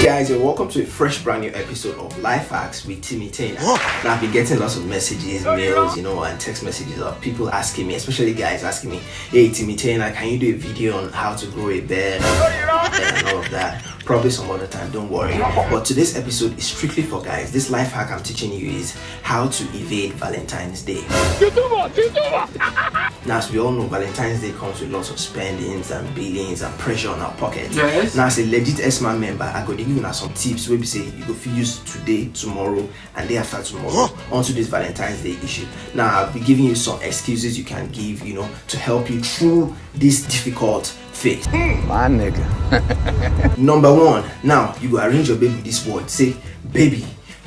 guys, and welcome to a fresh brand new episode of Life Hacks with Timitainer. Now I've been getting lots of messages, mails, and text messages of people asking me, especially guys asking me, hey Timitainer, can you do a video on how to grow a beard and all of that? Probably some other time, don't worry. But today's episode is strictly for guys. This life hack I'm teaching you is how to evade Valentine's Day. Now, as we all know, Valentine's Day comes with lots of spendings and billings and pressure on our pockets. Yes. Now, as a legit SMAN member, I could give you some tips where we say you go use today, tomorrow, and day after tomorrow onto this Valentine's Day issue. Now, I'll be giving you some excuses you can give, to help you through this difficult phase. My nigga. Number one, now you go arrange your baby this word. Say, baby,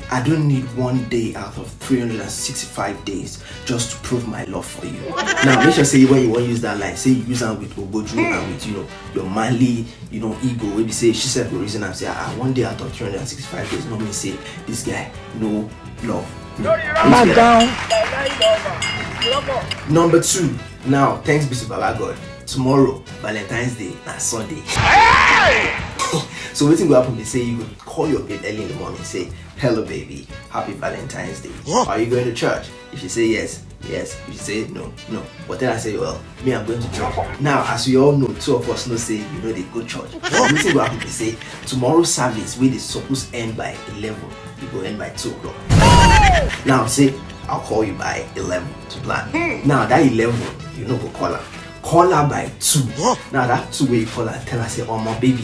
I don't need 1 day out of 365 days just to prove my love for you. Now make sure say when you want to use that line, say you use that with Oboju and with your manly, ego. Maybe say she said for reason and say 1 day out of 365 days. Normally say this guy no love. Not down. Number two, now thanks be to Baba God. Tomorrow, Valentine's Day and Sunday. So what will happen? They say you could call your babe early in the morning, say, hello baby, happy Valentine's Day. Are you going to church? If you say yes, yes. If you say no, no. But then I say, well, me, I'm going to church. Now, as we all know, two of us know say, they go church. What will happen? They say, tomorrow's service, where they supposed to end by 11, you go end by 2 o'clock. Now, say, I'll call you by 11 to plan. Now, that 11, go call her. Call her by 2. Now, that 2 way you call her, tell her, say, oh, my baby,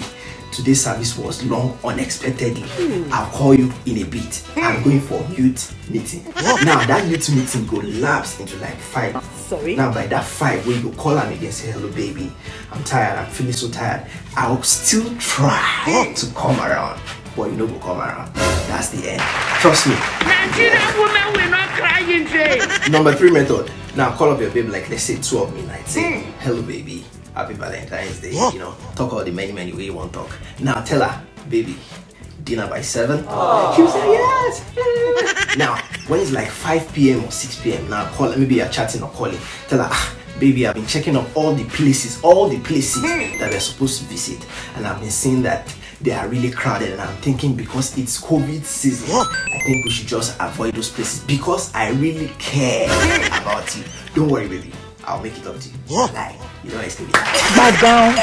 today's service was long unexpectedly. I'll call you in a bit. I'm going for youth meeting. Now that youth meeting go lapse into like 5. Sorry. Now by that 5 when you go call her again, say hello baby, I'm tired, I'm feeling so tired. I'll still try to come around, but you go come around. That's the end. Trust me. Nigerian women will not cry in jail. Number 3 method. Now call up your baby like let's say 12 midnight. Say hello baby, happy Valentine's Day. Talk all the many way you want to talk. Now tell her, baby, dinner by 7. She will say yes. Now when it's like 5 p.m. or 6 p.m. now call her. Maybe you're chatting or calling. Tell her, baby, I've been checking up all the places that we're supposed to visit, and I've been seeing that they are really crowded, and I'm thinking because it's COVID season, I think we should just avoid those places because I really care about you. Don't worry, baby, I'll make it up to you. Like, you don't escape it. Not down.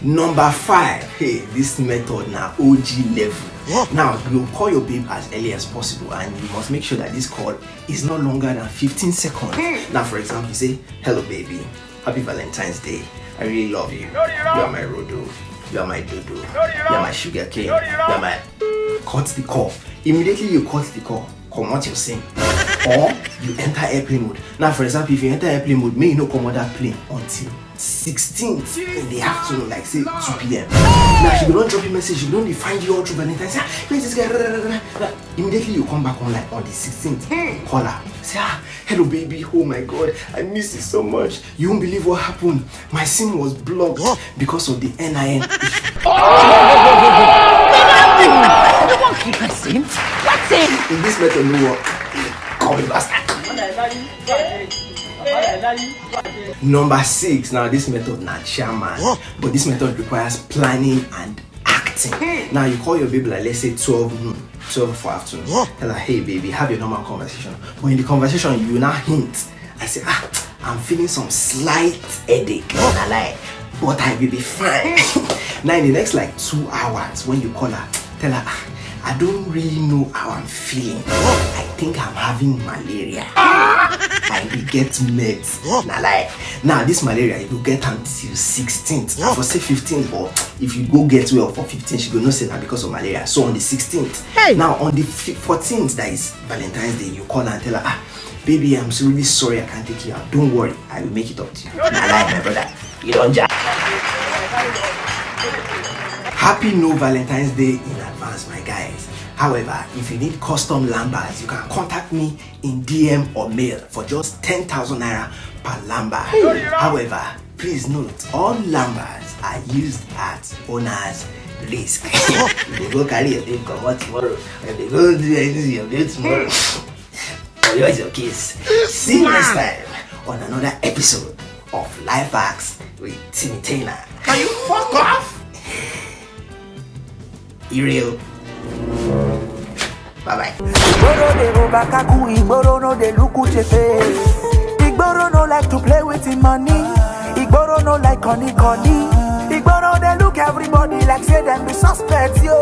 Number 5, hey, this method now OG level. Now you call your babe as early as possible, and you must make sure that this call is no longer than 15 seconds. Now, for example, you say, hello baby, happy Valentine's Day. I really love you. You are my rodo. You are my dodo. You are my sugar cane. You are my... Cut the call. Immediately you cut the call. Come out your sing. Or you enter airplane mode. Now, for example, if you enter airplane mode, may you not come out that plane until 16th in the afternoon, like say 2 p.m. Now, if you don't drop a message, you don't find you all through Valentine's. Say, where's this guy? Immediately you come back online on the 16th. Call her. Say, hello baby, oh my god, I miss you so much. You won't believe what happened. My SIM was blocked because of the NIN issue. What's in? In this method, no work. Call me bastard. Number 6, now this method not chairman, but this method requires planning and acting. Now you call your baby like let's say 12 noon, 12 for afternoon. Tell her, hey baby, have your normal conversation. But in the conversation you now hint. I say, I'm feeling some slight headache. But I will be fine. Now in the next like 2 hours when you call her, tell her, I don't really know how I'm feeling. I think I'm having malaria. I will get meds. Now this malaria you will get until 16th. I for say 15th, but if you go get well for 15th, she will not say that because of malaria. So on the 16th. Now on the 14th, that is Valentine's Day, you call her and tell her, baby, I'm really sorry I can't take you out. Don't worry, I will make it up to you. My brother. You don't judge. Happy no Valentine's Day in advance, my guys. However, if you need custom lambas, you can contact me in DM or mail for just 10,000 naira per lamba. However, please note, all lambas are used at owner's risk. They go carry your babe come out tomorrow, and they go do anything your babe tomorrow. Or yours your case. See you next time on another episode of Life Hacks with Timitainer. Can you fuck off? Real. Bye-bye. Igboro dey Obakaku, Igboro no dey look Uchefe. Igboro no like to play with him money. Igboro no like Connie. Igboro they look everybody like say them be suspects, yo.